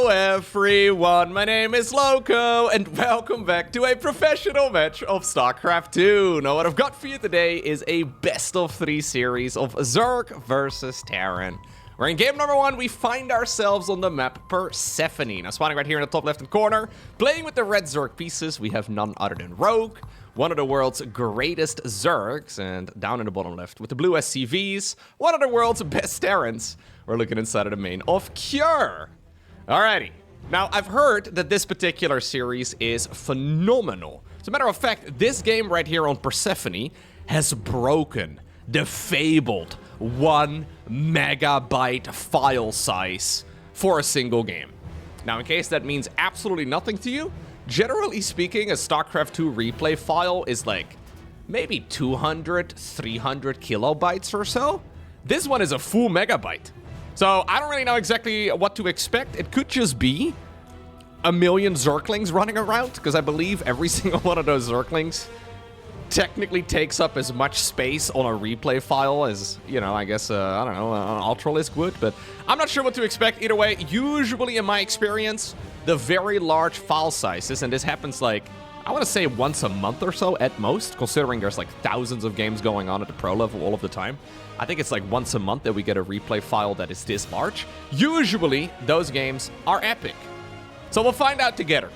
Hello everyone, my name is Lowko, and welcome back to a professional match of StarCraft 2. Now what I've got for you today is a best of 3 series of Zerg versus Terran. Where in game number 1, we find ourselves on the map Persephone. Now spawning right here in the top left-hand corner, playing with the red Zerg pieces, we have none other than Rogue, one of the world's greatest Zergs, and down in the bottom left with the blue SCVs, one of the world's best Terrans. We're looking inside of the main of Cure. Alrighty. Now, I've heard that this particular series is phenomenal. As a matter of fact, this game right here on Persephone has broken the fabled 1 megabyte file size for a single game. Now, in case that means absolutely nothing to you, generally speaking, a StarCraft 2 replay file is like maybe 200, 300 kilobytes or so. This one is a full megabyte. So I don't really know exactly what to expect. It could just be a million Zerglings running around, because I believe every single one of those Zerglings technically takes up as much space on a replay file as, you know, I guess, I don't know, an Ultralisk would, but I'm not sure what to expect. Either way, usually in my experience, the very large file sizes, and this happens like, I want to say once a month or so at most, considering there's like thousands of games going on at the pro level all of the time. I think it's like once a month that we get a replay file that is this large. Usually, those games are epic. So we'll find out together.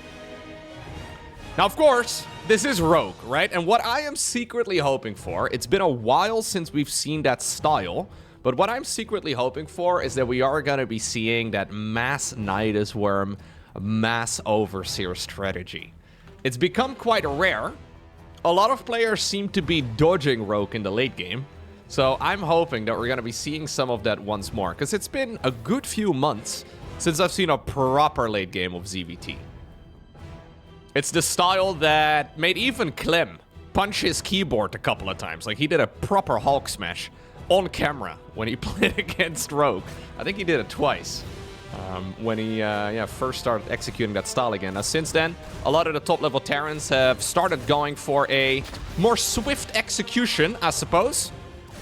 Now, of course, this is Rogue, right? And what I am secretly hoping for, it's been a while since we've seen that style, but what I'm secretly hoping for is that we are going to be seeing that mass Nidus Worm, mass Overseer strategy. It's become quite rare. A lot of players seem to be dodging Rogue in the late game. So I'm hoping that we're going to be seeing some of that once more, because it's been a good few months since I've seen a proper late game of ZVT. It's the style that made even Clem punch his keyboard a couple of times. Like, he did a proper Hulk smash on camera when he played against Rogue. I think he did it twice when he first started executing that style again. Now, since then, a lot of the top-level Terrans have started going for a more swift execution, I suppose,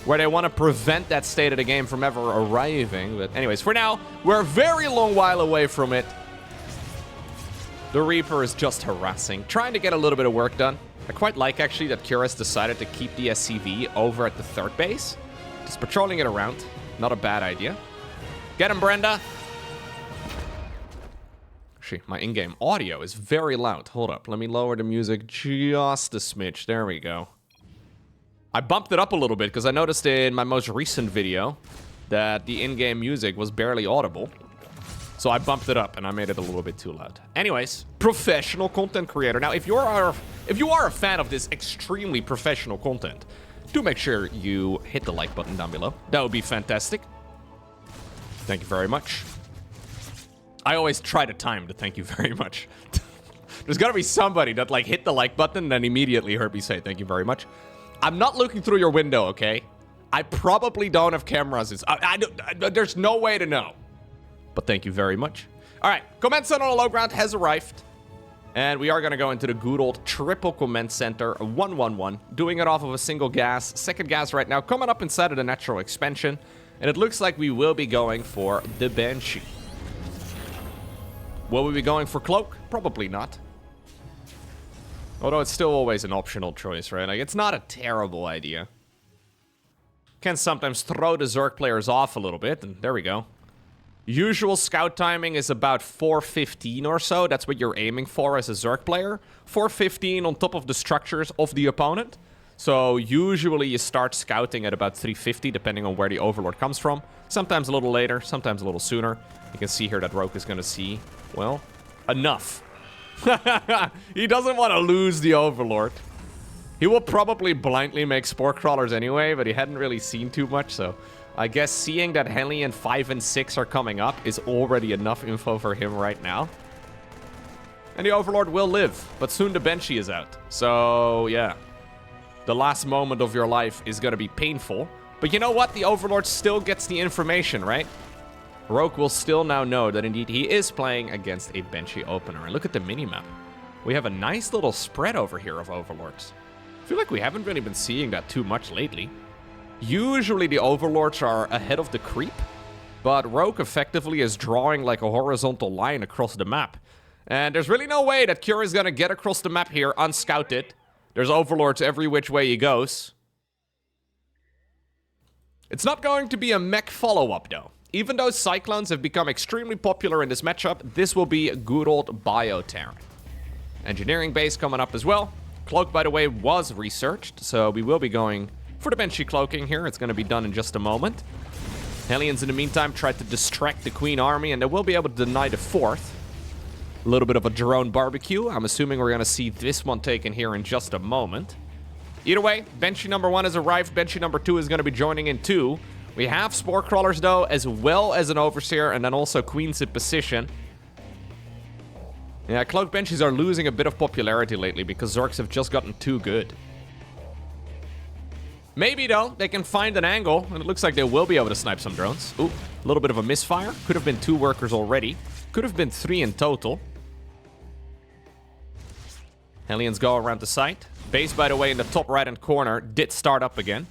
where they want to prevent that state of the game from ever arriving. But anyways, for now, we're a very long while away from it. The Reaper is just harassing, trying to get a little bit of work done. I quite like, actually, that Curious decided to keep the SCV over at the third base. Just patrolling it around. Not a bad idea. Get him, Brenda! Actually, my in-game audio is very loud. Hold up, let me lower the music just a smidge. There we go. I bumped it up a little bit because I noticed in my most recent video that the in-game music was barely audible. So I bumped it up and I made it a little bit too loud. Anyways, professional content creator. Now, if you are a fan of this extremely professional content, do make sure you hit the like button down below. That would be fantastic. Thank you very much. I always try to time the thank you very much. There's got to be somebody that like hit the like button and then immediately heard me say thank you very much. I'm not looking through your window, okay? I probably don't have cameras. There's no way to know. But thank you very much. All right, Command Center on the low ground has arrived. And we are going to go into the good old triple Command Center 111. Doing it off of a single gas. Second gas right now coming up inside of the natural expansion. And it looks like we will be going for the Banshee. Will we be going for Cloak? Probably not. Although it's still always an optional choice, right? Like, it's not a terrible idea. Can sometimes throw the Zerg players off a little bit, and there we go. Usual scout timing is about 4:15 or so. That's what you're aiming for as a Zerg player. 4:15 on top of the structures of the opponent. So usually you start scouting at about 3:50, depending on where the Overlord comes from. Sometimes a little later, sometimes a little sooner. You can see here that Rogue is going to see, well, enough. He doesn't want to lose the Overlord. He will probably blindly make Spore Crawlers anyway, but he hadn't really seen too much, so I guess seeing that Hellion 5 and 6 are coming up is already enough info for him right now. And the Overlord will live, but soon the Banshee is out. So, yeah. The last moment of your life is going to be painful. But you know what? The Overlord still gets the information, right? Rogue will still now know that indeed he is playing against a Banshee opener. And look at the minimap. We have a nice little spread over here of Overlords. I feel like we haven't really been seeing that too much lately. Usually the Overlords are ahead of the creep, but Rogue effectively is drawing like a horizontal line across the map. And there's really no way that Cure is going to get across the map here unscouted. There's overlords every which way he goes. It's not going to be a mech follow-up, though. Even though Cyclones have become extremely popular in this matchup, this will be a good old Bio-Terran. Engineering base coming up as well. Cloak, by the way, was researched, so we will be going for the Banshee cloaking here. It's going to be done in just a moment. Hellions, in the meantime, tried to distract the Queen Army, and they will be able to deny the 4th. A little bit of a drone barbecue. I'm assuming we're going to see this one taken here in just a moment. Either way, Banshee number 1 has arrived. Banshee number 2 is going to be joining in too. We have Spore Crawlers, though, as well as an Overseer, and then also Queens in position. Yeah, Cloaked Banshees are losing a bit of popularity lately because Zergs have just gotten too good. Maybe, though, they can find an angle, and it looks like they will be able to snipe some drones. Ooh, a little bit of a misfire. Could have been 2 workers already. Could have been 3 in total. Hellions go around the site. Base, by the way, in the top right-hand corner did start up again.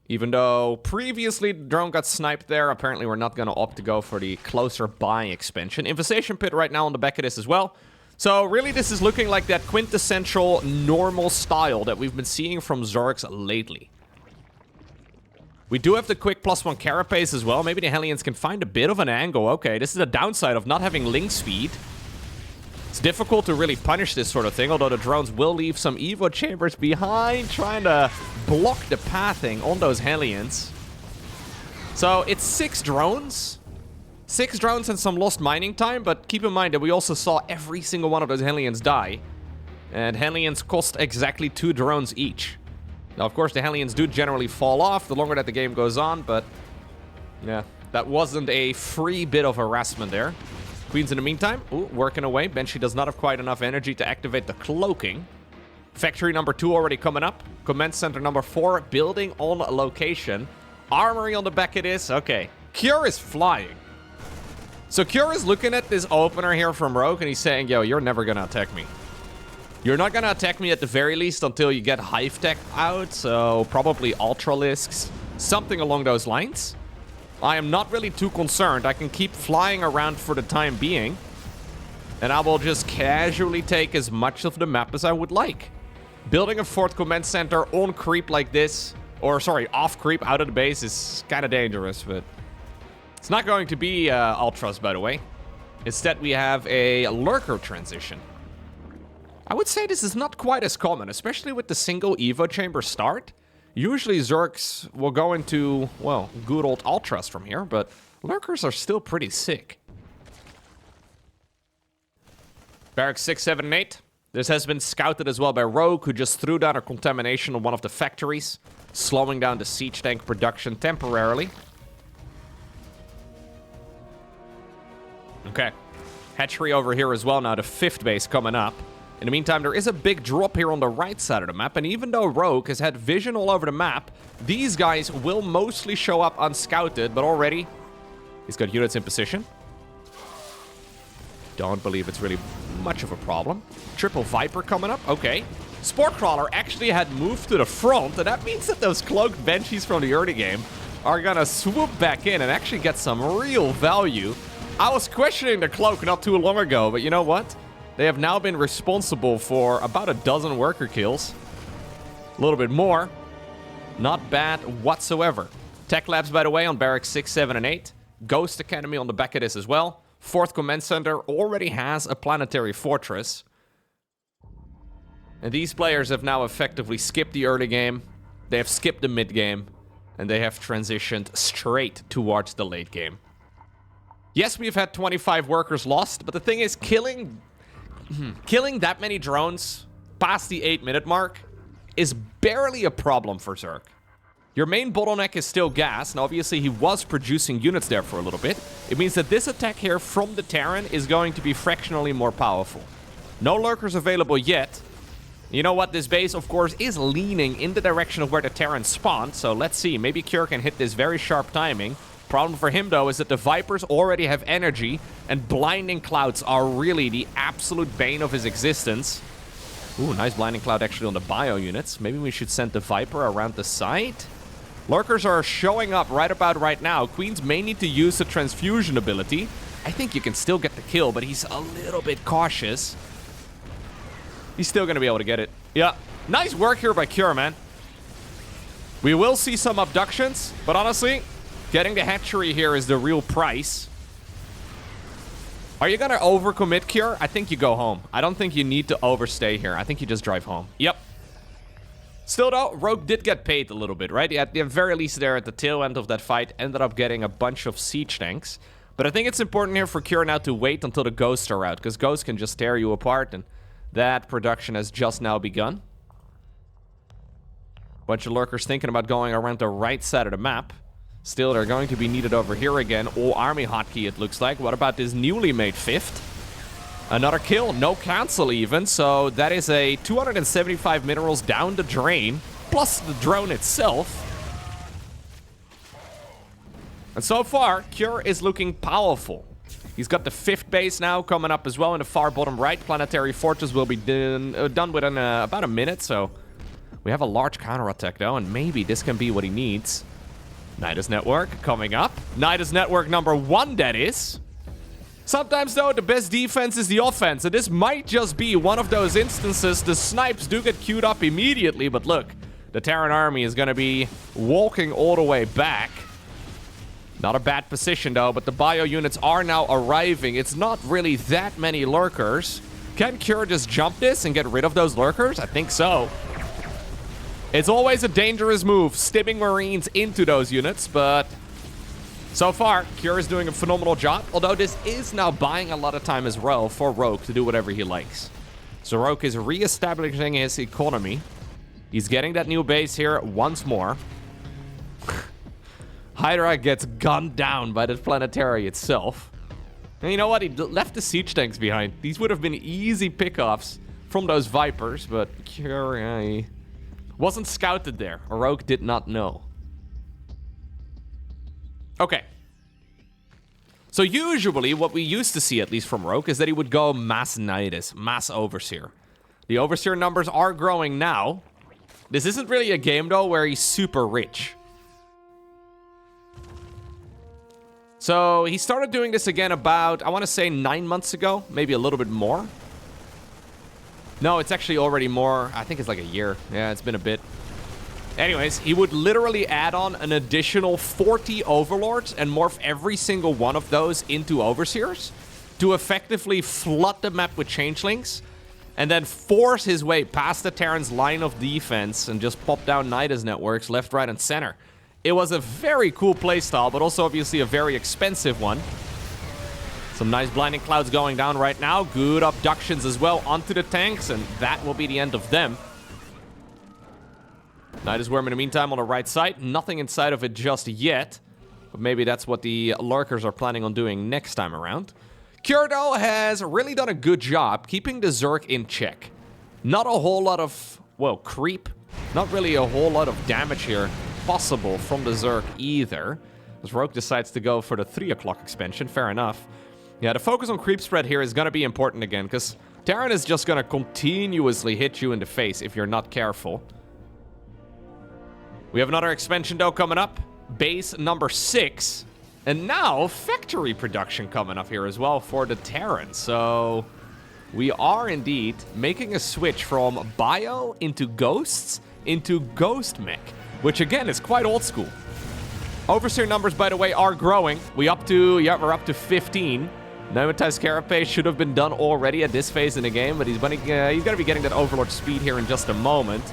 Even though previously the drone got sniped there, apparently we're not going to opt to go for the closer by expansion. Infestation pit right now on the back of this as well. So really this is looking like that quintessential normal style that we've been seeing from Zergs lately. We do have the quick +1 carapace as well. Maybe the Hellions can find a bit of an angle. Okay, this is a downside of not having link speed. It's difficult to really punish this sort of thing, although the drones will leave some Evo chambers behind, trying to block the pathing on those Hellions. So it's 6 drones. 6 drones and some lost mining time, but keep in mind that we also saw every single one of those Hellions die. And Hellions cost exactly 2 drones each. Now, of course, the Hellions do generally fall off the longer that the game goes on, but yeah, that wasn't a free bit of harassment there. Queens in the meantime, ooh, working away. Banshee does not have quite enough energy to activate the cloaking. Factory number 2 already coming up. Command center number 4 building on location. Armory on the back of this. Okay. Cure is flying. So Cure is looking at this opener here from Rogue and he's saying, yo, you're never gonna attack me. You're not gonna attack me at the very least until you get Hive Tech out, so probably Ultralisks, something along those lines. I am not really too concerned. I can keep flying around for the time being. And I will just casually take as much of the map as I would like. Building a 4th command center on creep like this, or sorry, off creep out of the base is kind of dangerous, but it's not going to be Ultras, by the way. Instead, we have a Lurker transition. I would say this is not quite as common, especially with the single Evo chamber start. Usually Zergs will go into, well, good old Ultras from here, but Lurkers are still pretty sick. Barracks 6, 7, and 8. This has been scouted as well by Rogue, who just threw down a contamination on one of the factories, slowing down the siege tank production temporarily. Okay. Hatchery over here as well now, the 5th base coming up. In the meantime, there is a big drop here on the right side of the map, and even though Rogue has had vision all over the map, these guys will mostly show up unscouted, but already he's got units in position. Don't believe it's really much of a problem. Triple Viper coming up, okay. Spore Crawler actually had moved to the front, and that means that those Cloaked Banshees from the early game are gonna swoop back in and actually get some real value. I was questioning the Cloak not too long ago, but you know what? They have now been responsible for about a dozen worker kills. A little bit more. Not bad whatsoever. Tech Labs, by the way, on Barracks 6, 7, and 8. Ghost Academy on the back of this as well. 4th Command Center already has a planetary fortress. And these players have now effectively skipped the early game. They have skipped the mid game. And they have transitioned straight towards the late game. Yes, we've had 25 workers lost, but the thing is, killing that many drones past the 8-minute mark is barely a problem for Zerg. Your main bottleneck is still gas, and obviously he was producing units there for a little bit. It means that this attack here from the Terran is going to be fractionally more powerful. No lurkers available yet. You know what? This base, of course, is leaning in the direction of where the Terran spawned, so let's see. Maybe Cure can hit this very sharp timing. Problem for him, though, is that the Vipers already have energy, and Blinding Clouds are really the absolute bane of his existence. Ooh, nice Blinding Cloud actually on the bio units. Maybe we should send the Viper around the site? Lurkers are showing up right about right now. Queens may need to use the transfusion ability. I think you can still get the kill, but he's a little bit cautious. He's still going to be able to get it. Yeah. Nice work here by Cure, man. We will see some abductions, but honestly, getting the hatchery here is the real price. Are you going to overcommit, Cure? I think you go home. I don't think you need to overstay here. I think you just drive home. Yep. Still, though, Rogue did get paid a little bit, right? At the very least there at the tail end of that fight, ended up getting a bunch of siege tanks. But I think it's important here for Cure now to wait until the ghosts are out, because ghosts can just tear you apart, and that production has just now begun. Bunch of lurkers thinking about going around the right side of the map. Still, they're going to be needed over here again. All army hotkey, it looks like. What about this newly made 5th? Another kill, no cancel even. So that is a 275 minerals down the drain, plus the drone itself. And so far, Cure is looking powerful. He's got the 5th base now coming up as well in the far bottom right. Planetary Fortress will be done within about a minute, so we have a large counterattack though, and maybe this can be what he needs. Nidus Network coming up. Nidus Network number 1, that is. Sometimes, though, the best defense is the offense, and this might just be one of those instances. The snipes do get queued up immediately, but look, the Terran army is going to be walking all the way back. Not a bad position, though, but the bio units are now arriving. It's not really that many lurkers. Can Cure just jump this and get rid of those lurkers? I think so. It's always a dangerous move, stimming Marines into those units, but so far, Cure is doing a phenomenal job, although this is now buying a lot of time as well for Rogue to do whatever he likes. So Rogue is re-establishing his economy. He's getting that new base here once more. Hydra gets gunned down by the planetary itself. And you know what? He left the siege tanks behind. These would have been easy pickoffs from those Vipers, but Cure wasn't scouted there. Rogue did not know. Okay. So usually what we used to see, at least from Rogue, is that he would go mass Nidus, mass Overseer. The Overseer numbers are growing now. This isn't really a game, though, where he's super rich. So he started doing this again about, I want to say 9 months ago, maybe a little bit more. No, it's actually already more. I think it's like a year. Yeah, it's been a bit. Anyways, he would literally add on an additional 40 Overlords and morph every single one of those into Overseers to effectively flood the map with Changelings and then force his way past the Terran's line of defense and just pop down Nidus networks left, right, and center. It was a very cool playstyle, but also obviously a very expensive one. Some nice blinding clouds going down right now. Good abductions as well onto the tanks, and that will be the end of them. Nidus Worm in the meantime on the right side. Nothing inside of it just yet, but maybe that's what the lurkers are planning on doing next time around. Cure, though, has really done a good job keeping the Zerg in check. Not a whole lot of, well, creep. Not really a whole lot of damage here possible from the Zerg either. As Rogue decides to go for the 3 o'clock expansion, fair enough. Yeah, the focus on creep spread here is going to be important again, because Terran is just going to continuously hit you in the face if you're not careful. We have another expansion, though, coming up. Base number 6. And now, factory production coming up here as well for the Terran. So, we are indeed making a switch from bio into ghosts into ghost mech, which again is quite old school. Overseer numbers, by the way, are growing. We're up to 15. Pneumatized Carapace should have been done already at this phase in the game, but he's going to be getting that Overlord speed here in just a moment.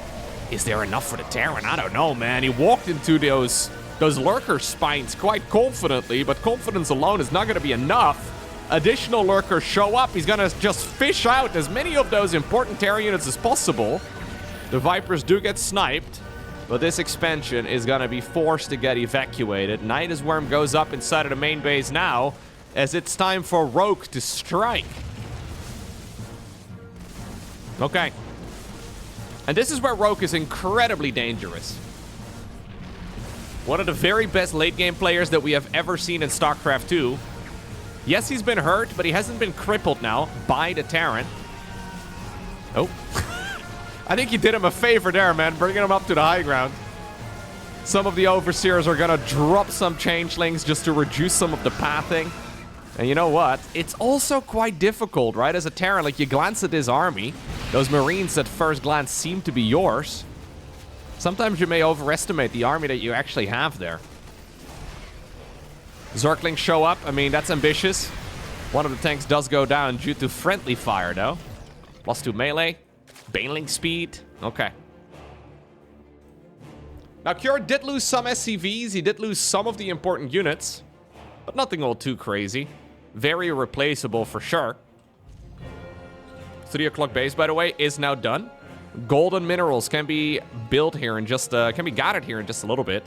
Is there enough for the Terran? I don't know, man. He walked into those lurker spines quite confidently, but confidence alone is not going to be enough. Additional lurkers show up. He's going to just fish out as many of those important Terran units as possible. The Vipers do get sniped, but this expansion is going to be forced to get evacuated. Nidus Worm goes up inside of the main base now, as it's time for Rogue to strike. Okay. And this is where Rogue is incredibly dangerous. One of the very best late-game players that we have ever seen in StarCraft 2. Yes, he's been hurt, but he hasn't been crippled now by the Terran. Oh. I think you did him a favor there, man, bringing him up to the high ground. Some of the Overseers are gonna drop some Changelings just to reduce some of the pathing. And you know what? It's also quite difficult, right? As a Terran, like, you glance at this army. Those Marines at first glance seem to be yours. Sometimes you may overestimate the army that you actually have there. Zerglings show up. I mean, that's ambitious. One of the tanks does go down due to friendly fire, though. +2 melee. Baneling speed. Okay. Now, Kjör did lose some SCVs. He did lose some of the important units. But nothing all too crazy. Very replaceable for sure. 3 o'clock base, by the way, is now done. Golden minerals can be built here in just... can be gathered here in just a little bit.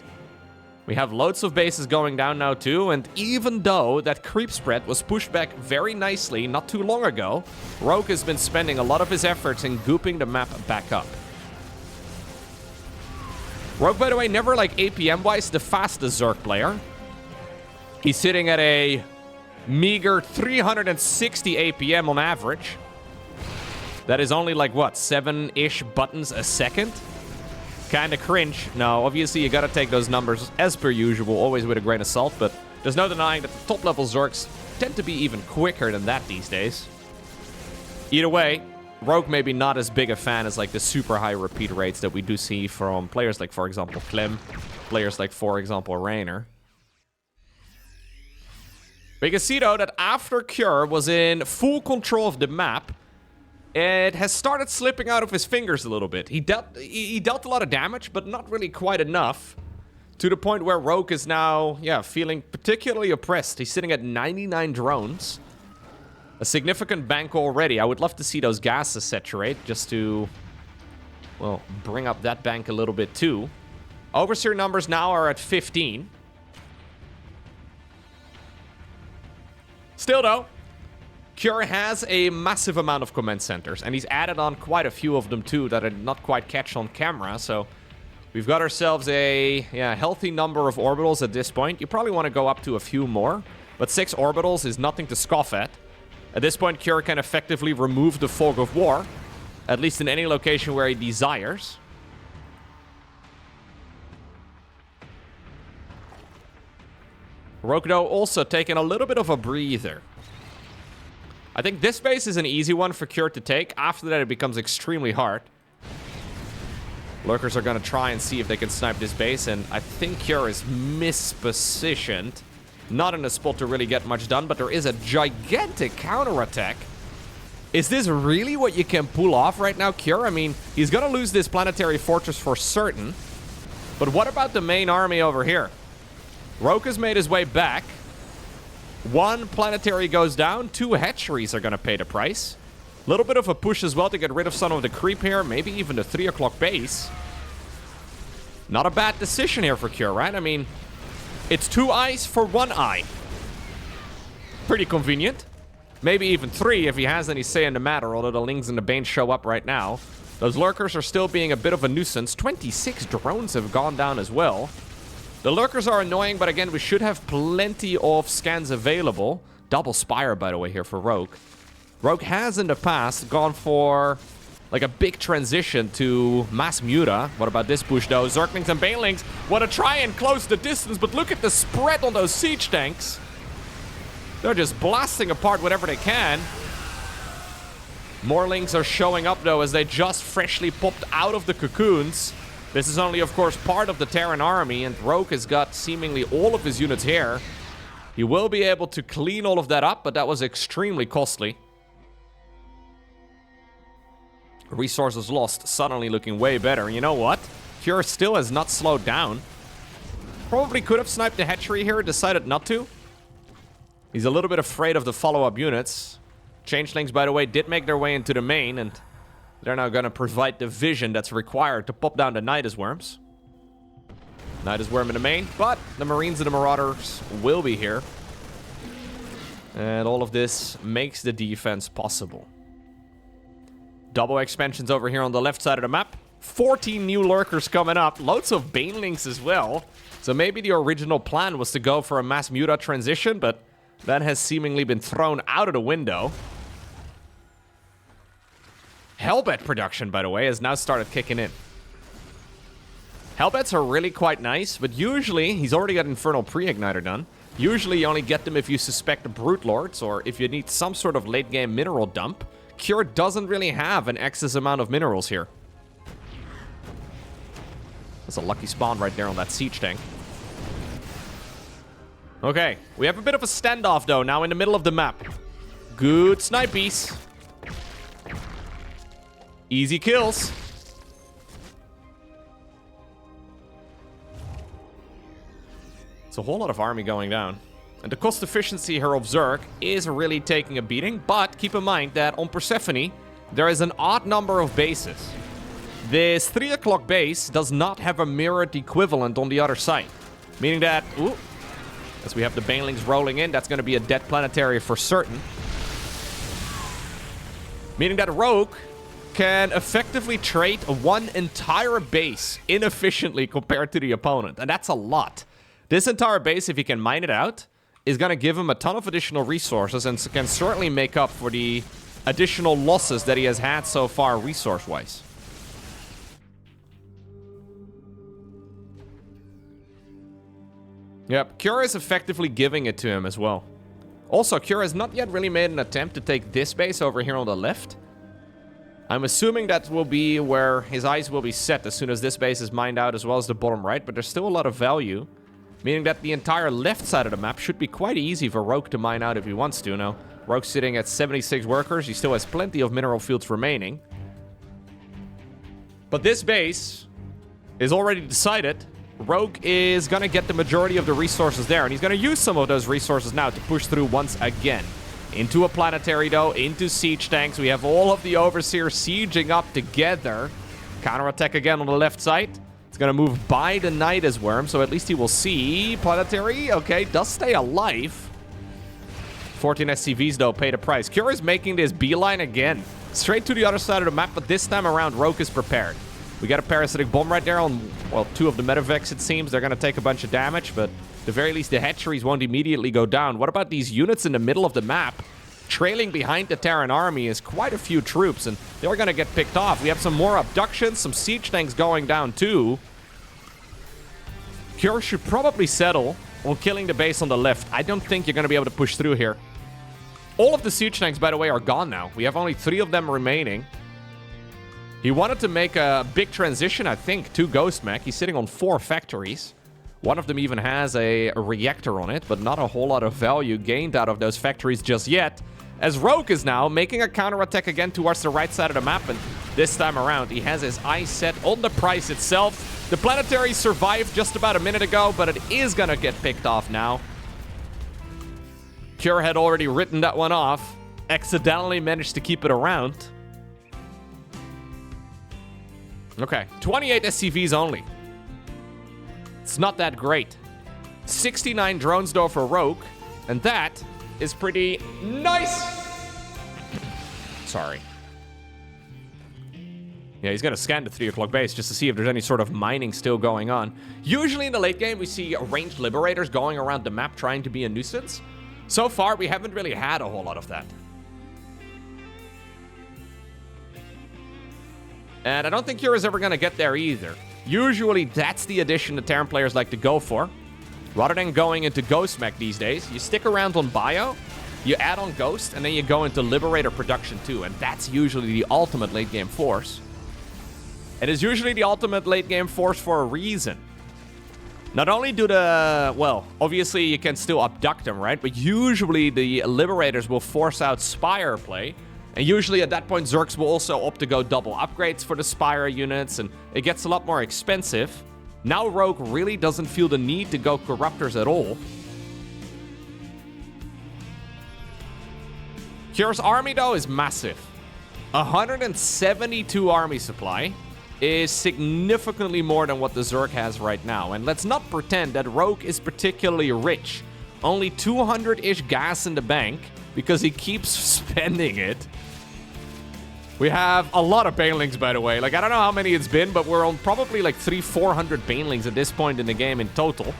We have loads of bases going down now too, and even though that creep spread was pushed back very nicely not too long ago, Rogue has been spending a lot of his efforts in gooping the map back up. Rogue, by the way, never, like, APM-wise, the fastest Zerg player. He's sitting at a meager 360 APM on average. That is only, like, what, 7-ish buttons a second? Kinda cringe. No, obviously you gotta take those numbers as per usual, always with a grain of salt, but there's no denying that the top level Zergs tend to be even quicker than that these days. Either way, Rogue may be not as big a fan as, like, the super high repeat rates that we do see from players like, for example, Clem, players like, for example, Raynor. We can see, though, that after Kjör was in full control of the map, it has started slipping out of his fingers a little bit. He dealt a lot of damage, but not really quite enough. To the point where Rogue is now, yeah, feeling particularly oppressed. He's sitting at 99 drones. A significant bank already. I would love to see those gases saturate, just to, well, bring up that bank a little bit too. Overseer numbers now are at 15. Still, though, Kjör has a massive amount of command centers, and he's added on quite a few of them too that I did not quite catch on camera, so we've got ourselves a healthy number of orbitals at this point. You probably want to go up to a few more, but 6 orbitals is nothing to scoff at. At this point, Kjör can effectively remove the fog of war, at least in any location where he desires. Rokudo also taking a little bit of a breather. I think this base is an easy one for Kjör to take. After that, it becomes extremely hard. Lurkers are going to try and see if they can snipe this base, and I think Kjör is mispositioned. Not in a spot to really get much done, but there is a gigantic counterattack. Is this really what you can pull off right now, Kjör? I mean, he's going to lose this planetary fortress for certain. But what about the main army over here? Rogue has made his way back. 1 planetary goes down. 2 hatcheries are going to pay the price. A little bit of a push as well to get rid of some of the creep here. Maybe even the 3 o'clock base. Not a bad decision here for Kjör, right? I mean, it's 2 eyes for 1 eye. Pretty convenient. Maybe even 3 if he has any say in the matter, although the Lings and the Bane show up right now. Those Lurkers are still being a bit of a nuisance. 26 drones have gone down as well. The Lurkers are annoying, but again, we should have plenty of scans available. Double Spire, by the way, here for Rogue. Rogue has in the past gone for, like, a big transition to mass muta. What about this push, though? Zerglings and Banelings want to try and close the distance, but look at the spread on those siege tanks. They're just blasting apart whatever they can. More Lings are showing up, though, as they just freshly popped out of the cocoons. This is only, of course, part of the Terran army, and Rogue has got seemingly all of his units here. He will be able to clean all of that up, but that was extremely costly. Resources lost, suddenly looking way better. You know what? Kjör still has not slowed down. Probably could have sniped the hatchery here, decided not to. He's a little bit afraid of the follow-up units. Changelings, by the way, did make their way into the main, and they're now going to provide the vision that's required to pop down the Nidus Worms. Nidus Worm in the main, but the Marines and the Marauders will be here. And all of this makes the defense possible. Double expansions over here on the left side of the map. 14 new Lurkers coming up. Loads of Banelings as well. So maybe the original plan was to go for a mass muta transition, but that has seemingly been thrown out of the window. Hellbat production, by the way, has now started kicking in. Hellbats are really quite nice, but usually, he's already got Infernal Pre-Igniter done. Usually you only get them if you suspect Brute Lords, or if you need some sort of late-game mineral dump. Cure doesn't really have an excess amount of minerals here. That's a lucky spawn right there on that siege tank. Okay, we have a bit of a standoff though, now in the middle of the map. Good snipies. Easy kills. It's a whole lot of army going down. And the cost efficiency here of Zerg is really taking a beating, but keep in mind that on Persephone, there is an odd number of bases. This 3 o'clock base does not have a mirrored equivalent on the other side. Meaning that, ooh, as we have the Banelings rolling in, that's going to be a dead planetary for certain. Meaning that Rogue can effectively trade one entire base inefficiently compared to the opponent. And that's a lot. This entire base, if he can mine it out, is going to give him a ton of additional resources and can certainly make up for the additional losses that he has had so far resource-wise. Yep, Cure is effectively giving it to him as well. Also, Cure has not yet really made an attempt to take this base over here on the left. I'm assuming that will be where his eyes will be set as soon as this base is mined out, as well as the bottom right, but there's still a lot of value. Meaning that the entire left side of the map should be quite easy for Rogue to mine out if he wants to. Now, Rogue's sitting at 76 workers. He still has plenty of mineral fields remaining. But this base is already decided. Rogue is going to get the majority of the resources there. And he's going to use some of those resources now to push through once again. Into a planetary, though. Into siege tanks. We have all of the Overseers sieging up together. Counterattack again on the left side. It's going to move by the Night as Worm, so at least he will see. Planetary, okay, does stay alive. 14 SCVs, though, pay the price. Cure is making this beeline again. Straight to the other side of the map, but this time around, Rogue is prepared. We got a Parasitic Bomb right there on, well, 2 of the Medivacs, it seems. They're going to take a bunch of damage, but at the very least, the hatcheries won't immediately go down. What about these units in the middle of the map? Trailing behind the Terran army is quite a few troops, and they're going to get picked off. We have some more abductions, some siege tanks going down too. Cure should probably settle on killing the base on the left. I don't think you're going to be able to push through here. All of the siege tanks, by the way, are gone now. We have only 3 of them remaining. He wanted to make a big transition, I think, to Ghost Mech. He's sitting on 4 factories. One of them even has a reactor on it, but not a whole lot of value gained out of those factories just yet. As Rogue is now making a counterattack again towards the right side of the map, and this time around, he has his eyes set on the price itself. The planetary survived just about a minute ago, but it is gonna get picked off now. Cure had already written that one off, accidentally managed to keep it around. Okay, 28 SCVs only. It's not that great. 69 drones though for Rogue, and that is pretty nice. Sorry. Yeah, he's going to scan the 3 o'clock base just to see if there's any sort of mining still going on. Usually in the late game, we see ranged liberators going around the map trying to be a nuisance. So far, we haven't really had a whole lot of that. And I don't think Cure is ever going to get there either. Usually, that's the addition that Terran players like to go for. Rather than going into Ghost Mech these days, you stick around on Bio, you add on Ghost, and then you go into Liberator production too. And that's usually the ultimate late game force. It is usually the ultimate late game force for a reason. Not only do well, obviously you can still abduct them, right? But usually the Liberators will force out Spire play. And usually at that point, Zergs will also opt to go double upgrades for the Spire units, and it gets a lot more expensive. Now Rogue really doesn't feel the need to go Corruptors at all. Cure's army, though, is massive. 172 army supply is significantly more than what the Zerg has right now. And let's not pretend that Rogue is particularly rich. Only 200-ish gas in the bank because he keeps spending it. We have a lot of Banelings, by the way. Like, I don't know how many it's been, but we're on probably like 300-400 Banelings at this point in the game in total.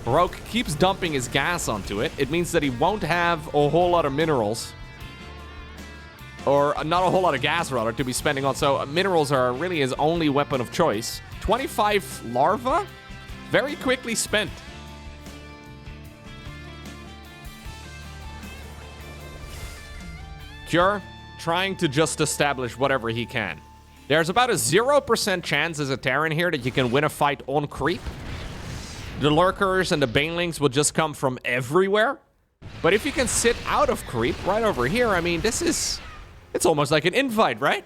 Rogue keeps dumping his gas onto it. It means that he won't have a whole lot of minerals. Or not a whole lot of gas, rather, to be spending on. So minerals are really his only weapon of choice. 25 larvae. Very quickly spent. Cure, trying to just establish whatever he can. There's about a 0% chance as a Terran here that you can win a fight on creep. The lurkers and the banelings will just come from everywhere. But if you can sit out of creep right over here, I mean, it's almost like an invite, right?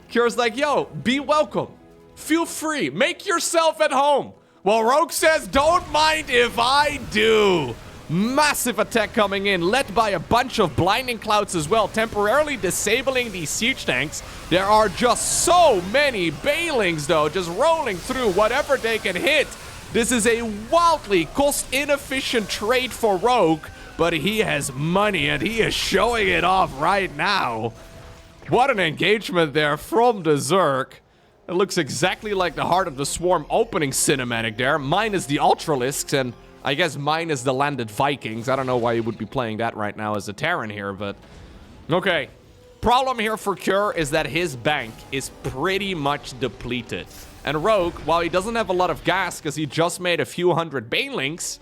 Cure's like, yo, be welcome. Feel free. Make yourself at home. Well, Rogue says, don't mind if I do. Massive attack coming in, led by a bunch of blinding clouds as well, temporarily disabling these siege tanks. There are just so many banelings, though, just rolling through whatever they can hit. This is a wildly cost-inefficient trade for Rogue, but he has money, and he is showing it off right now. What an engagement there from the Zerg. It looks exactly like the Heart of the Swarm opening cinematic there, minus the Ultralisks, and I guess mine is the Landed Vikings. I don't know why you would be playing that right now as a Terran here, but... Okay. Problem here for Cure is that his bank is pretty much depleted. And Rogue, while he doesn't have a lot of gas because he just made a few hundred banelings,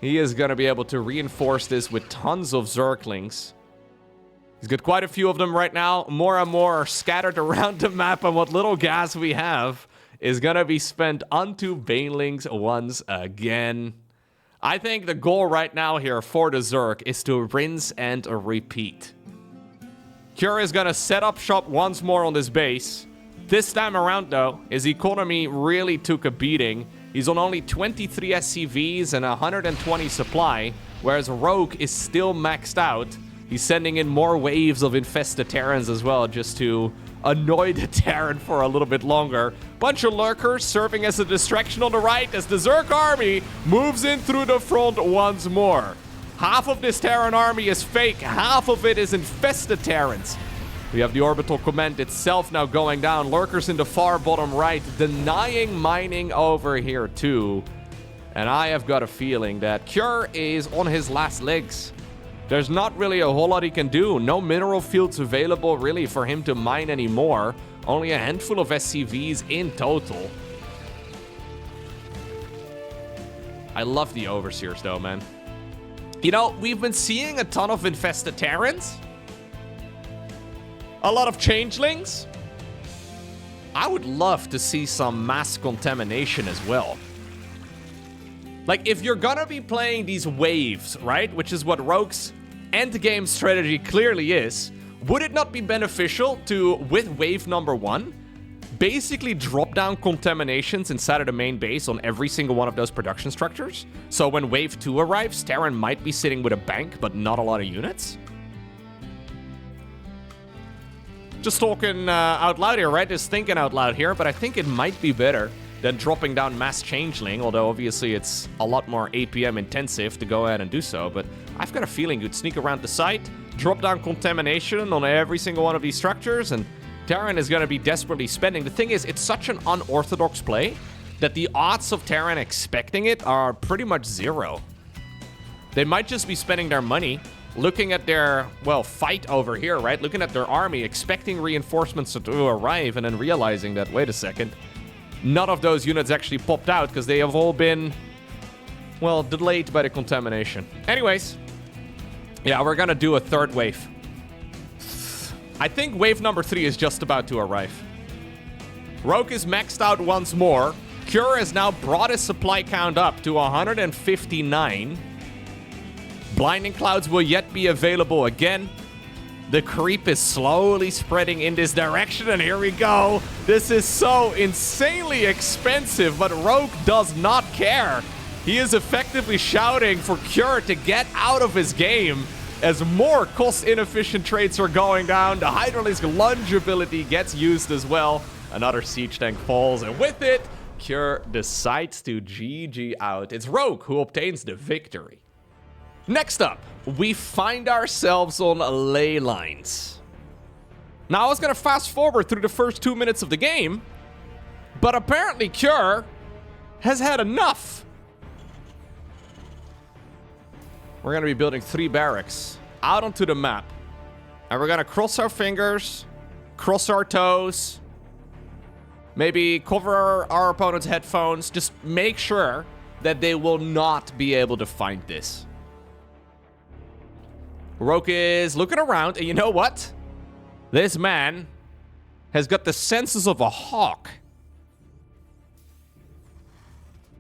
he is going to be able to reinforce this with tons of Zerglings. He's got quite a few of them right now. More and more are scattered around the map, and what little gas we have is going to be spent onto banelings once again. I think the goal right now here for the Zerg is to rinse and repeat. Cure is going to set up shop once more on this base. This time around, though, his economy really took a beating. He's on only 23 SCVs and 120 supply, whereas Rogue is still maxed out. He's sending in more waves of infested Terrans as well, just to annoy the Terran for a little bit longer. Bunch of lurkers serving as a distraction on the right as the Zerg army moves in through the front once more. Half of this Terran army is fake, half of it is infested Terrans. We have the orbital command itself now going down. Lurkers in the far bottom right, denying mining over here too. And I have got a feeling that Cure is on his last legs. There's not really a whole lot he can do. No mineral fields available really for him to mine anymore. Only a handful of SCVs in total. I love the Overseers though, man. You know, we've been seeing a ton of infested Terrans. A lot of changelings. I would love to see some mass contamination as well. Like, if you're gonna be playing these waves, right? Which is what Rogue's endgame strategy clearly is. Would it not be beneficial to, with wave number 1, basically drop down contaminations inside of the main base on every single one of those production structures? So when wave 2 arrives, Terran might be sitting with a bank, but not a lot of units? Just talking out loud here, right? Just thinking out loud here, but I think it might be better than dropping down mass changeling, although obviously it's a lot more APM intensive to go ahead and do so, but I've got a feeling you'd sneak around the site, drop down contamination on every single one of these structures, and Terran is going to be desperately spending. The thing is, it's such an unorthodox play that the odds of Terran expecting it are pretty much 0. They might just be spending their money looking at their, well, fight over here, right? Looking at their army, expecting reinforcements to arrive, and then realizing that, wait a second, none of those units actually popped out because they have all been, well, delayed by the contamination. Anyways, yeah, we're gonna do a third wave. I think wave number 3 is just about to arrive. Rogue is maxed out once more. Cure has now brought his supply count up to 159. Blinding clouds will yet be available again. The creep is slowly spreading in this direction, and here we go. This is so insanely expensive, but Rogue does not care. He is effectively shouting for Cure to get out of his game as more cost-inefficient trades are going down. The Hydralisk lunge ability gets used as well. Another siege tank falls, and with it, Cure decides to GG out. It's Rogue who obtains the victory. Next up, we find ourselves on ley lines. Now, I was going to fast forward through the first 2 minutes of the game, but apparently Cure has had enough. We're going to be building 3 barracks out onto the map, and we're going to cross our fingers, cross our toes, Maybe cover our opponent's headphones. Just make sure that they will not be able to find this. Rogue is looking around, and you know what? This man has got the senses of a hawk.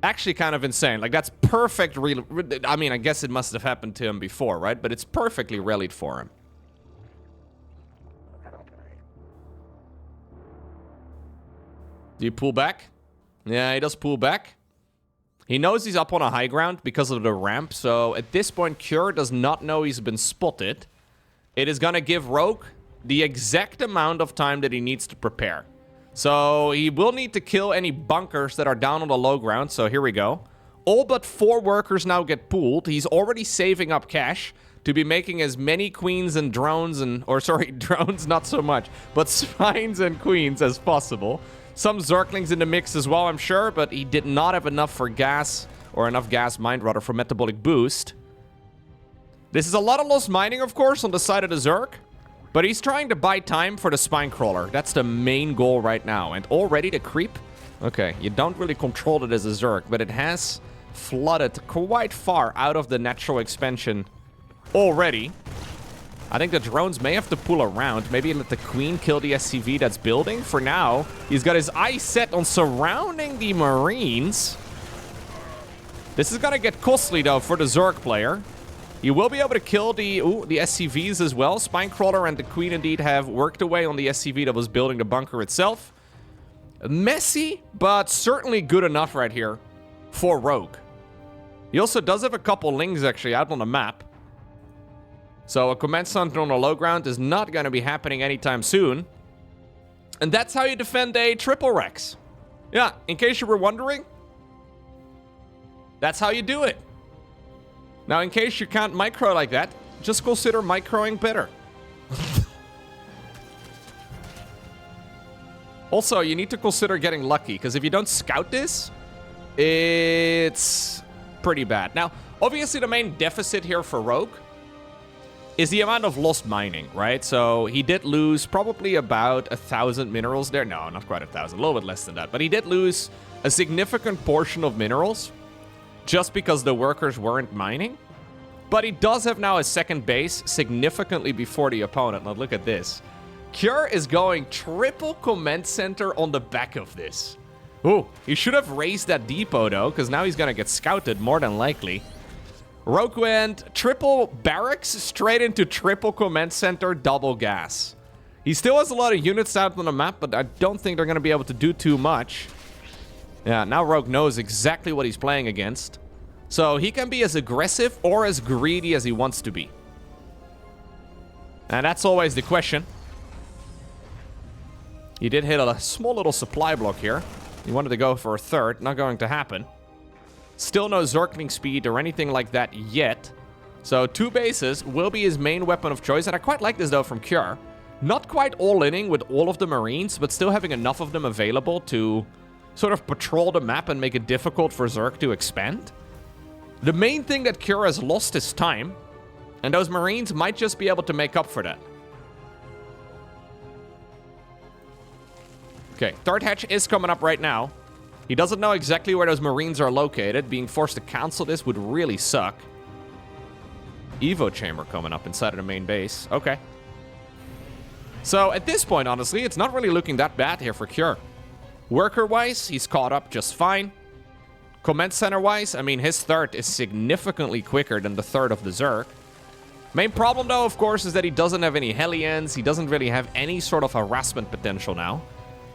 Actually kind of insane. Like, that's perfect. I mean, I guess it must have happened to him before, right? But it's perfectly relayed for him. Do you pull back? Yeah, he does pull back. He knows he's up on a high ground because of the ramp. So at this point, Cure does not know he's been spotted. It is going to give Rogue the exact amount of time that he needs to prepare. So he will need to kill any bunkers that are down on the low ground. So here we go. All but 4 workers now get pulled. He's already saving up cash to be making as many queens and drones and... Or sorry, drones not so much. But spines and queens as possible. Some Zerglings in the mix as well, I'm sure. But he did not have enough for gas. Or enough gas mined, rather, for metabolic boost. This is a lot of lost mining, of course, on the side of the Zerg. But he's trying to buy time for the spine crawler. That's the main goal right now. And already the creep. Okay, you don't really control it as a Zerg, but it has flooded quite far out of the natural expansion already. I think the drones may have to pull around. Maybe let the queen kill the SCV that's building. For now, he's got his eyes set on surrounding the Marines. This is gonna get costly, though, for the Zerg player. You will be able to kill the SCVs as well. Spinecrawler and the Queen indeed have worked away on the SCV that was building the bunker itself. Messy, but certainly good enough right here for Rogue. He also does have a couple lings actually out on the map. So a command center on the low ground is not going to be happening anytime soon. And that's how you defend a triple Rex. Yeah, in case you were wondering, that's how you do it. Now, in case you can't micro like that, just consider microing better. Also, you need to consider getting lucky, because if you don't scout this, it's pretty bad. Now, obviously, the main deficit here for Rogue is the amount of lost mining, right? So he did lose probably about 1,000 minerals there. No, not quite 1,000, a little bit less than that. But he did lose a significant portion of minerals just because the workers weren't mining. But he does have now a second base significantly before the opponent. Now look at this. Cure is going triple command center on the back of this. Ooh, he should have raised that depot though, because now he's gonna get scouted more than likely. Rogue went triple barracks straight into triple command center, double gas. He still has a lot of units out on the map, but I don't think they're gonna be able to do too much. Yeah, now Rogue knows exactly what he's playing against. So he can be as aggressive or as greedy as he wants to be. And that's always the question. He did hit a small little supply block here. He wanted to go for a third. Not going to happen. Still no Zergling speed or anything like that yet. So 2 bases will be his main weapon of choice. And I quite like this though from Cure. Not quite all-inning with all of the Marines, but still having enough of them available to sort of patrol the map and make it difficult for Zerg to expand. The main thing that Cure has lost is time, and those Marines might just be able to make up for that. Okay, third hatch is coming up right now. He doesn't know exactly where those Marines are located. Being forced to cancel this would really suck. Evo chamber coming up inside of the main base. Okay. So at this point, honestly, it's not really looking that bad here for Cure. Worker-wise, he's caught up just fine. Command center-wise, I mean, his third is significantly quicker than the third of the Zerg. Main problem, though, of course, is that he doesn't have any Hellions. He doesn't really have any sort of harassment potential now.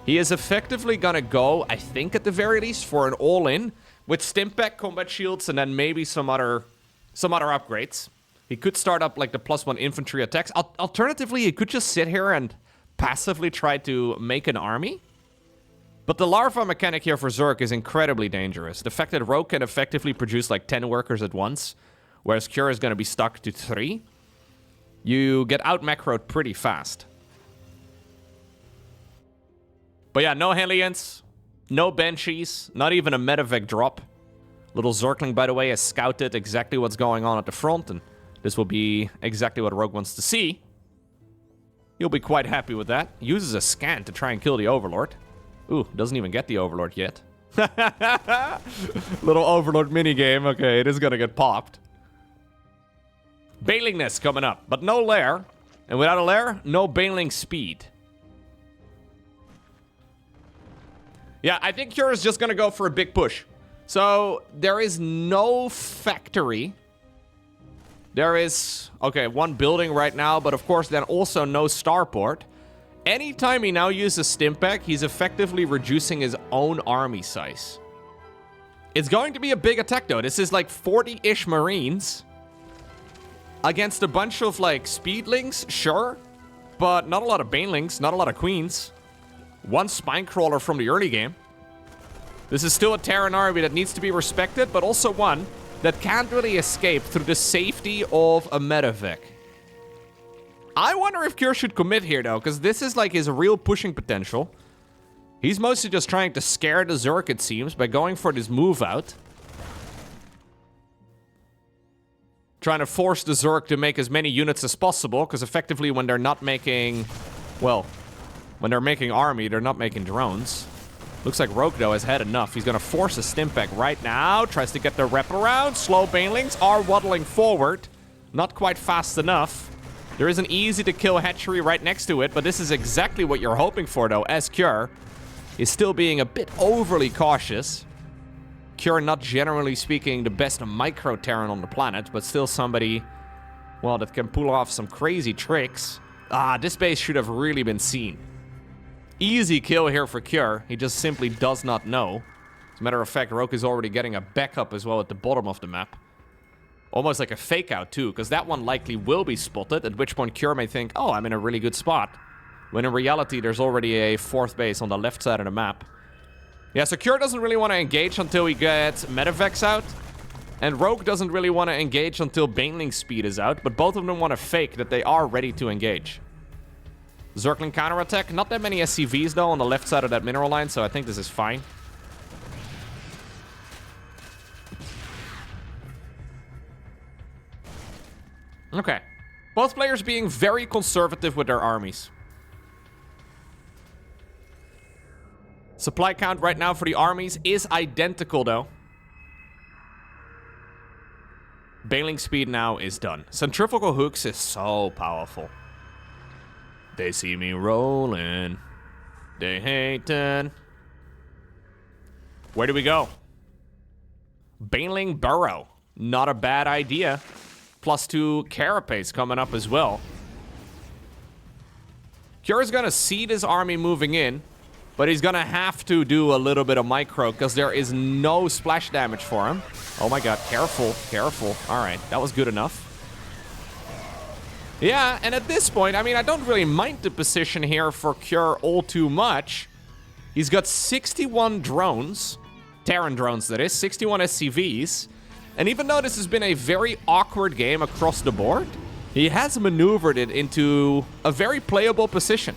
He is effectively gonna go, I think at the very least, for an all-in with Stimpack, combat shields, and then maybe some other upgrades. He could start up like the +1 infantry attacks. Alternatively, he could just sit here and passively try to make an army. But the larva mechanic here for Zerg is incredibly dangerous. The fact that Rogue can effectively produce like 10 workers at once, whereas Cure is going to be stuck to 3, you get out-macroed pretty fast. But yeah, no Hellions, no Banshees, not even a medevac drop. Little Zergling, by the way, has scouted exactly what's going on at the front, and this will be exactly what Rogue wants to see. He'll be quite happy with that. Uses a scan to try and kill the Overlord. Ooh, doesn't even get the Overlord yet. Little Overlord minigame. Okay, it is gonna get popped. Baneling Nest coming up, but no lair. And without a lair, no Baneling speed. Yeah, I think Cure is just gonna go for a big push. So, there is no factory. There is, okay, one building right now, but of course then also no starport. Anytime he now uses Stimpack, he's effectively reducing his own army size. It's going to be a big attack though. This is like 40-ish Marines against a bunch of like Speedlings, sure, but not a lot of Banelings, not a lot of Queens. One Spinecrawler from the early game. This is still a Terran army that needs to be respected, but also one that can't really escape through the safety of a medevac. I wonder if Cure should commit here, though, because this is like his real pushing potential. He's mostly just trying to scare the Zerg, it seems, by going for this move out. Trying to force the Zerg to make as many units as possible, because effectively when they're not making... Well, when they're making army, they're not making drones. Looks like Rogue, though, has had enough. He's going to force a Stimpack right now. Tries to get the rep around. Slow Banelings are waddling forward. Not quite fast enough. There is an easy-to-kill hatchery right next to it, but this is exactly what you're hoping for, though, as Cure is still being a bit overly cautious. Cure, not generally speaking, the best micro-Terran on the planet, but still somebody, well, that can pull off some crazy tricks. Ah, this base should have really been seen. Easy kill here for Cure. He just simply does not know. As a matter of fact, Rogue is already getting a backup as well at the bottom of the map. Almost like a fake out too, because that one likely will be spotted, at which point Cure may think, oh, I'm in a really good spot. When in reality, there's already a fourth base on the left side of the map. Yeah, so Cure doesn't really want to engage until he gets Medevacs out. And Rogue doesn't really want to engage until Baneling speed is out, but both of them want to fake that they are ready to engage. Zergling counterattack. Not that many SCVs, though, on the left side of that mineral line, so I think this is fine. Okay. Both players being very conservative with their armies. Supply count right now for the armies is identical, though. Baneling speed now is done. Centrifugal hooks is so powerful. They see me rolling. They hatin'. Where do we go? Baneling Burrow. Not a bad idea. +2 Carapace coming up as well. Cure's gonna see this army moving in, but he's gonna have to do a little bit of micro because there is no splash damage for him. Oh my god, careful, careful. Alright, that was good enough. Yeah, and at this point, I mean, I don't really mind the position here for Cure all too much. He's got 61 drones, Terran drones that is, 61 SCVs. And even though this has been a very awkward game across the board, he has maneuvered it into a very playable position.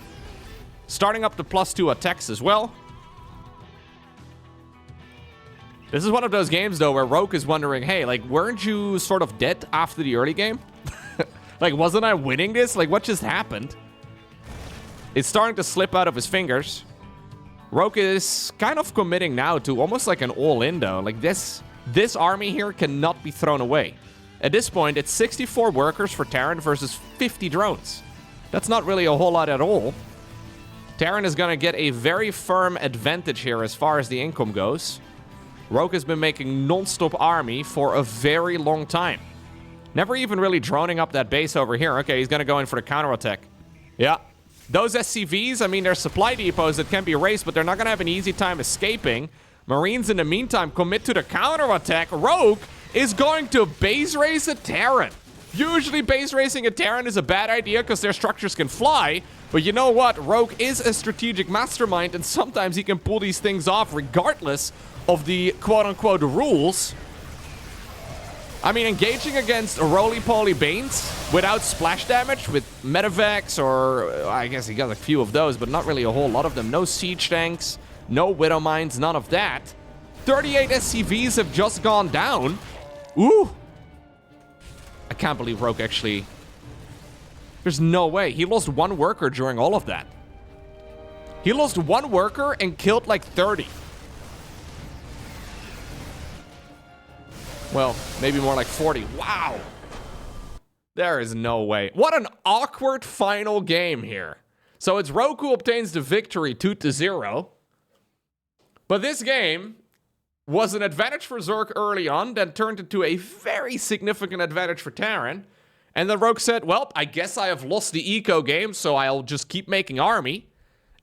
Starting up the +2 attacks as well. This is one of those games, though, where Rogue is wondering, hey, like, weren't you sort of dead after the early game? Like, wasn't I winning this? Like, what just happened? It's starting to slip out of his fingers. Rogue is kind of committing now to almost like an all-in, though. Like, this army here cannot be thrown away. At this point, it's 64 workers for Terran versus 50 drones. That's not really a whole lot at all. Terran is going to get a very firm advantage here as far as the income goes. Rogue has been making non-stop army for a very long time. Never even really droning up that base over here. Okay, he's going to go in for the counterattack. Yeah. Those SCVs, I mean, they're supply depots that can be raised, but they're not going to have an easy time escaping. Marines, in the meantime, commit to the counterattack. Rogue is going to base race a Terran. Usually base racing a Terran is a bad idea because their structures can fly. But you know what? Rogue is a strategic mastermind, and sometimes he can pull these things off regardless of the quote-unquote rules. I mean, engaging against roly-poly Banes without splash damage, with medevacs, or I guess he got a few of those, but not really a whole lot of them. No siege tanks, no widow mines, none of that. 38 SCVs have just gone down. Ooh. I can't believe Rogue actually... There's no way. He lost one worker during all of that. He lost 1 worker and killed like 30. Well, maybe more like 40. Wow. There is no way. What an awkward final game here. So it's Roku obtains the victory 2-0. But this game was an advantage for Zerg early on, then turned into a very significant advantage for Terran. And then Rogue said, well, I guess I have lost the eco game, so I'll just keep making army.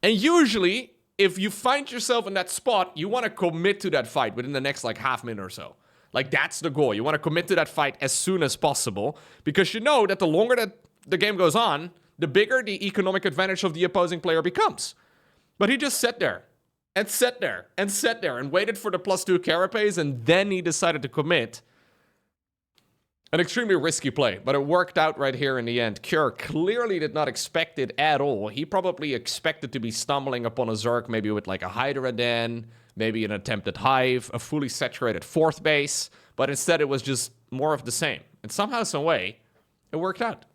And usually, if you find yourself in that spot, you want to commit to that fight within the next like half minute or so. Like, that's the goal. You want to commit to that fight as soon as possible, because you know that the longer that the game goes on, the bigger the economic advantage of the opposing player becomes. But he just sat there. And sat there, and sat there, and waited for the +2 carapace, and then he decided to commit. An extremely risky play, but it worked out right here in the end. Cure clearly did not expect it at all. He probably expected to be stumbling upon a Zerg, maybe with like a Hydra den, maybe an attempted Hive, a fully saturated 4th base, but instead it was just more of the same. And somehow, some way, it worked out.